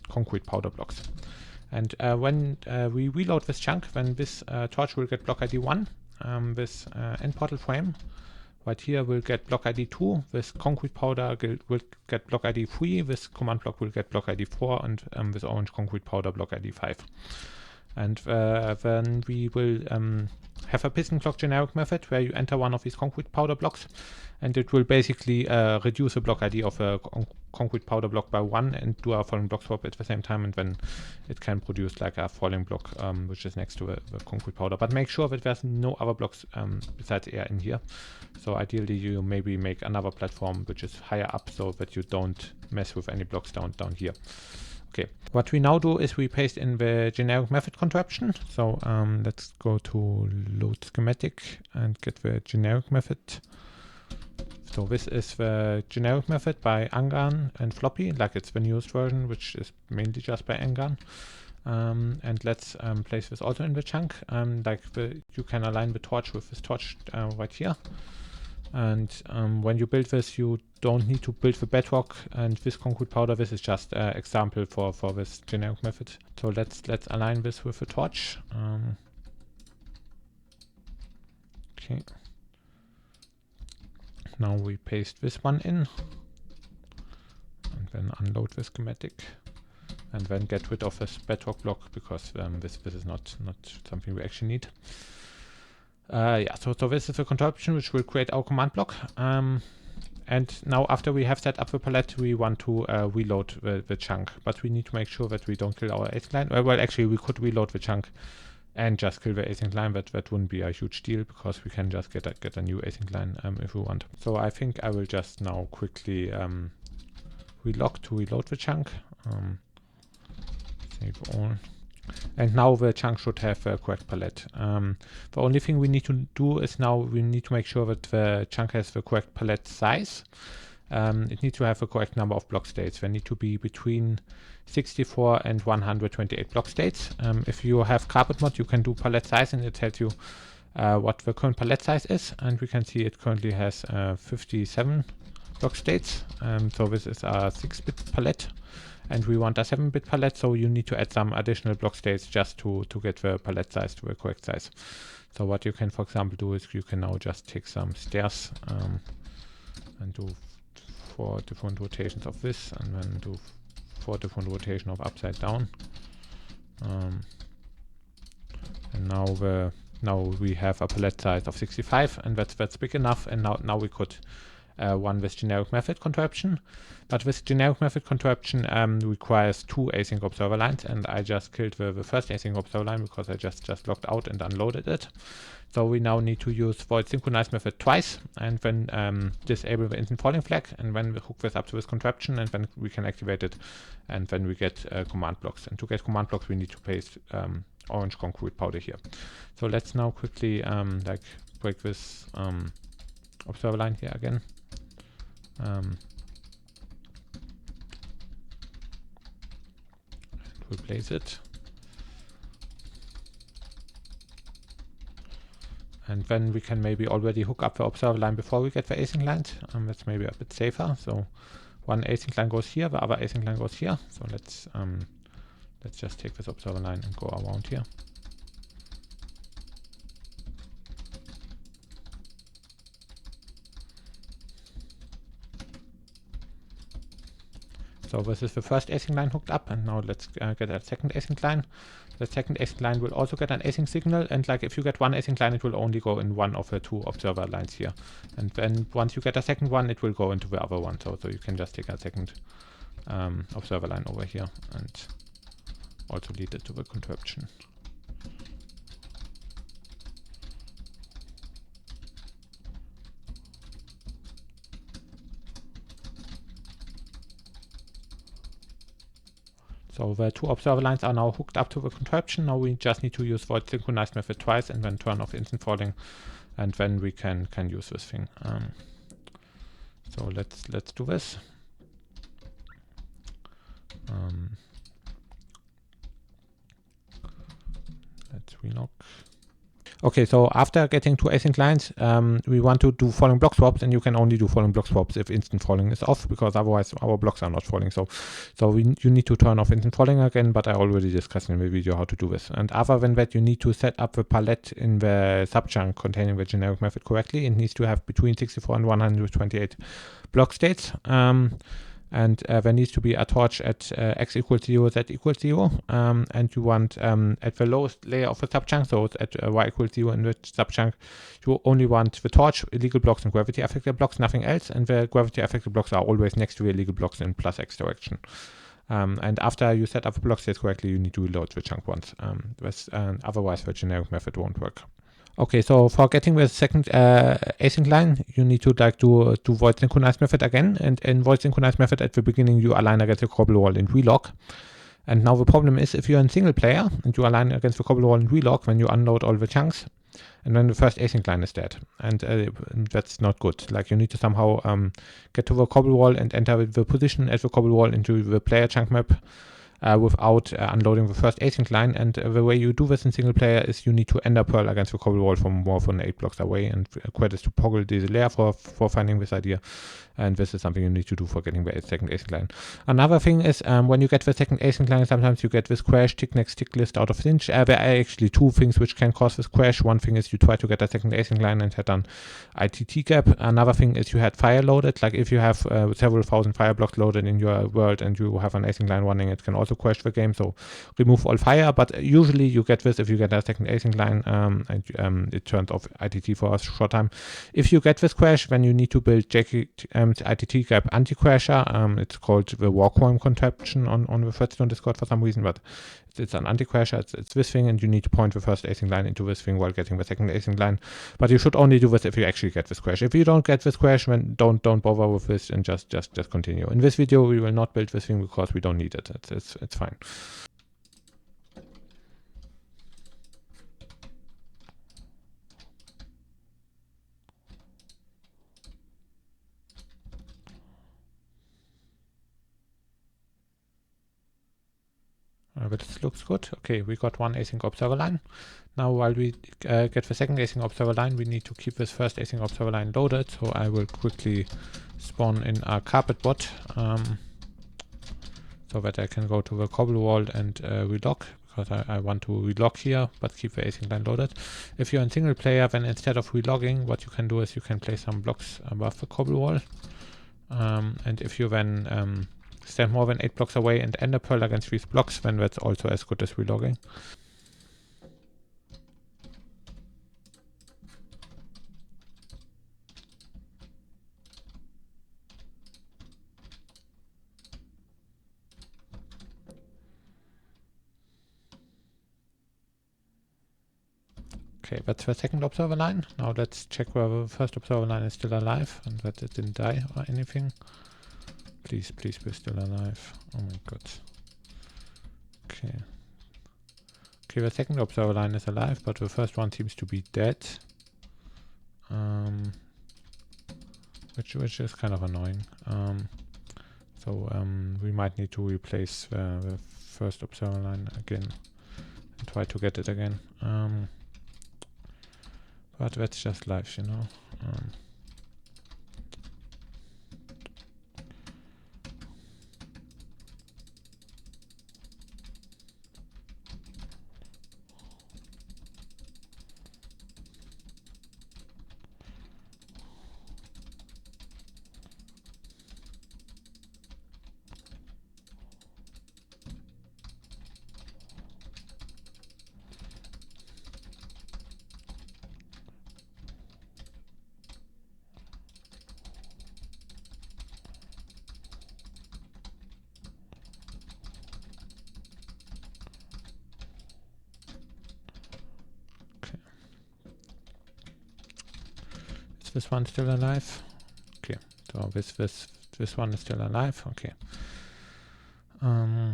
concrete powder blocks. And when we reload this chunk, then this torch will get block ID 1, this end portal frame right here will get block ID 2, this concrete powder will get block ID 3, this command block will get block ID 4, and this orange concrete powder block ID 5. And then we will have a piston clock generic method where you enter one of these concrete powder blocks, and it will basically reduce the block ID of a concrete powder block by 1 and do a falling block swap at the same time, and then it can produce like a falling block which is next to the concrete powder. But make sure that there's no other blocks besides air in here. So ideally you maybe make another platform which is higher up so that you don't mess with any blocks down here. Okay, what we now do is we paste in the generic method contraption. So let's go to load schematic and get the generic method. So this is the generic method by Ngan and floppy, like it's the newest version, which is mainly just by Ngan. And let's place this also in the chunk. You can align the torch with this torch right here. And when you build this, you don't need to build the bedrock and this concrete powder. This is just an example for this generic method. So let's align this with the torch. Okay. Now we paste this one in, and then unload the schematic, and then get rid of this bedrock block, because this is not something we actually need. So this is the contraption which will create our command block. And now after we have set up the palette, we want to reload the chunk, but we need to make sure that we don't kill our async line. Well, actually we could reload the chunk and just kill the async line, but that wouldn't be a huge deal, because we can just get a new async line if we want. So I think I will just now quickly relog to reload the chunk. Save all. And now the chunk should have a correct palette. The only thing we need to do is now we need to make sure that the chunk has the correct palette size. It needs to have the correct number of block states. They need to be between 64 and 128 block states. If you have carpet mod, you can do palette size, and it tells you what the current palette size is. And we can see it currently has 57 block states. So this is a 6-bit palette, and we want a 7-bit palette. So you need to add some additional block states just to get the palette size to the correct size. So what you can, for example, do is you can now just take some stairs and do 4 different rotations of this, and then do 4 different rotation of upside down. And now we have a palette size of 65, and that's big enough. And now we could run this generic method contraption. But this generic method contraption requires 2 async observer lines, and I just killed the first async observer line because I just logged out and unloaded it. So we now need to use void synchronize method twice, and then disable the instant falling flag, and then we hook this up to this contraption, and then we can activate it, and then we get command blocks. And to get command blocks, we need to paste orange concrete powder here. So let's now quickly like break this observer line here again. Replace it. And then we can maybe already hook up the observer line before we get the async lines. That's maybe a bit safer. So one async line goes here, the other async line goes here. So let's just take this observer line and go around here. So this is the first async line hooked up, and now let's get a second async line. The second async line will also get an async signal, and like if you get one async line, it will only go in one of the 2 observer lines here. And then once you get a second one, it will go into the other one. So you can just take a second observer line over here and also lead it to the contraption. So the 2 observer lines are now hooked up to the contraption. Now we just need to use void synchronize method twice and then turn off instant falling, and then we can use this thing. So let's do this. Let's relog. Okay, so after getting 2 async lines, we want to do falling block swaps, and you can only do falling block swaps if instant falling is off, because otherwise our blocks are not falling. So you need to turn off instant falling again, but I already discussed in the video how to do this. And other than that, you need to set up the palette in the subchunk containing the generic method correctly. It needs to have between 64 and 128 block states. And there needs to be a torch at x equals 0, z equals 0, and you want at the lowest layer of the subchunk, so at y equals 0 in the subchunk, you only want the torch, illegal blocks, and gravity affected blocks, nothing else, and the gravity affected blocks are always next to the illegal blocks in plus x direction. And after you set up the block states correctly, you need to reload the chunk once. Otherwise the generic method won't work. Okay, so for getting the second async line, you need to do void synchronize method again. And in void synchronize method at the beginning, you align against the cobble wall and relog. And now the problem is if you're in single player and you align against the cobble wall and relog, when you unload all the chunks, and then the first async line is dead. And that's not good. Like you need to somehow get to the cobble wall and enter the position at the cobble wall into the player chunk map without unloading the first async line. And the way you do this in single player is you need to ender pearl against the cobble wall from more than 8 blocks away, and credits to Poggle the layer for finding this idea. And this is something you need to do for getting the second async line. Another thing is when you get the second async line, sometimes you get this crash tick next tick list out of sync. There are actually 2 things which can cause this crash. One thing is you try to get a second async line and had an ITT gap. Another thing is you had fire loaded. Like if you have several thousand fire blocks loaded in your world and you have an async line running, it can also crash the game. So remove all fire. But usually you get this if you get a second async line and it turns off ITT for a short time. If you get this crash, then you need to build ITT gap anti-crasher. It's called the Warcoin contraption on the Redstone Discord for some reason, but it's an anti-crasher. It's this thing, and you need to point the first async line into this thing while getting the second async line. But you should only do this if you actually get this crash. If you don't get this crash, then don't bother with this and just continue. In this video, we will not build this thing because we don't need it. It's fine. But it looks good. Okay, we got one async observer line. Now while we get the second async observer line, we need to keep this first async observer line loaded. So I will quickly spawn in a carpet bot so that I can go to the cobble wall and relog, because I want to relog here but keep the async line loaded. If you're in single player, then instead of relogging, what you can do is you can place some blocks above the cobble wall. And if you then stand more than 8 blocks away and end a pearl against these blocks, then that's also as good as relogging. Okay, that's the second observer line. Now let's check whether the first observer line is still alive and that it didn't die or anything. Please, please be still alive. Oh my god. Okay. Okay, the second observer line is alive, but the first one seems to be dead. Which is kind of annoying. We might need to replace the first observer line again and try to get it again. But that's just life, you know. This one still alive? Okay, so this one is still alive. Okay. I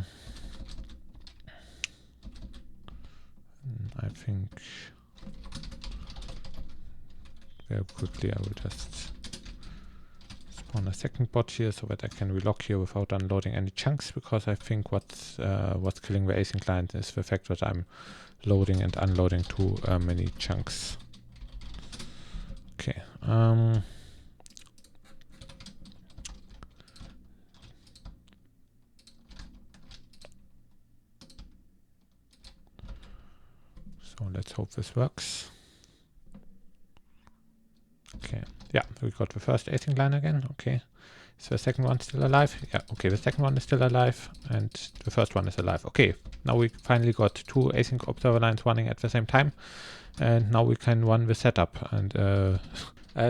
think very quickly I will just spawn a second bot here so that I can relog here without unloading any chunks, because I think what's killing the async client is the fact that I'm loading and unloading too many chunks. Okay. So let's hope this works. Okay. Yeah, we got the first async line again. Okay. Is the second one still alive? Yeah, okay, the second one is still alive and the first one is alive. Okay, now we finally got two async observer lines running at the same time. And now we can run the setup. And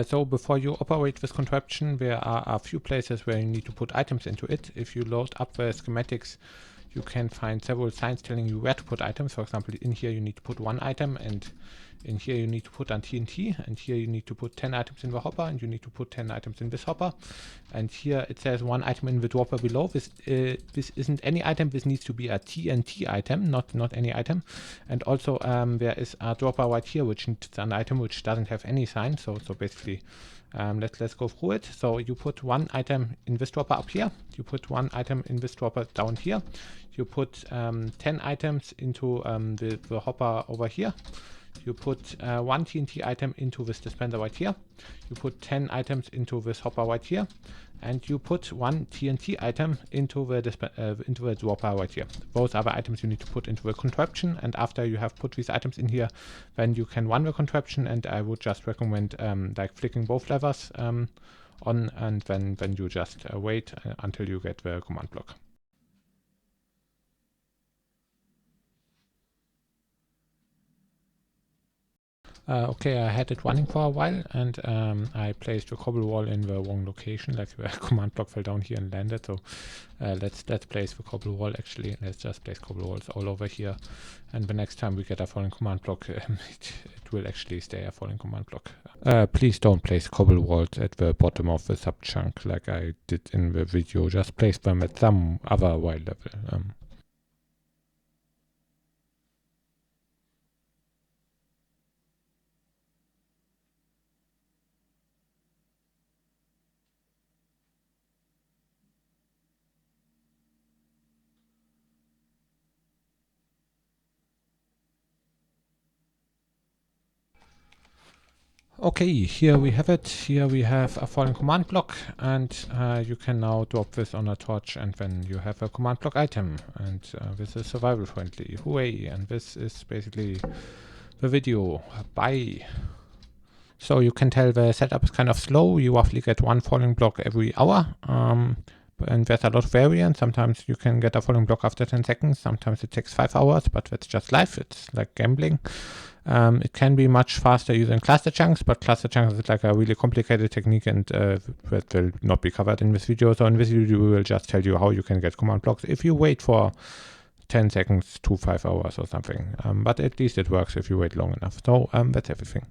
so before you operate this contraption, there are a few places where you need to put items into it. If you load up the schematics, you can find several signs telling you where to put items. For example, in here you need to put one item, and in here you need to put a TNT, and here you need to put 10 items in the hopper, and you need to put 10 items in this hopper. And here it says one item in the dropper below. This isn't any item. This needs to be a TNT item, not any item. And also there is a dropper right here, which is an item which doesn't have any sign. So basically, let's go through it. So you put one item in this dropper up here. You put one item in this dropper down here. You put 10 items into the hopper over here. You put one TNT item into this dispenser right here. You put 10 items into this hopper right here. And you put one TNT item into the dropper right here. Those are the items you need to put into the contraption. And after you have put these items in here, then you can run the contraption. And I would just recommend like flicking both levers on, and then you just wait until you get the command block. Okay, I had it running for a while, and I placed the cobble wall in the wrong location, like the command block fell down here and landed. So let's place the cobble wall. Actually, let's just place cobble walls all over here, and the next time we get a falling command block, it will actually stay a falling command block. Please don't place cobble walls at the bottom of the sub chunk like I did in the video. Just place them at some other Y level. Okay, here we have it. Here we have a falling command block, and you can now drop this on a torch, and then you have a command block item, and this is survival friendly. Hooray! And this is basically the video. Bye! So you can tell the setup is kind of slow. You roughly get one falling block every hour. and there's a lot of variance. Sometimes you can get a following block after 10 seconds. Sometimes it takes 5 hours, but that's just life. It's like gambling. It can be much faster using cluster chunks, but cluster chunks is like a really complicated technique, and that will not be covered in this video. So in this video, we will just tell you how you can get command blocks if you wait for 10 seconds to 5 hours or something. But at least it works if you wait long enough. So that's everything.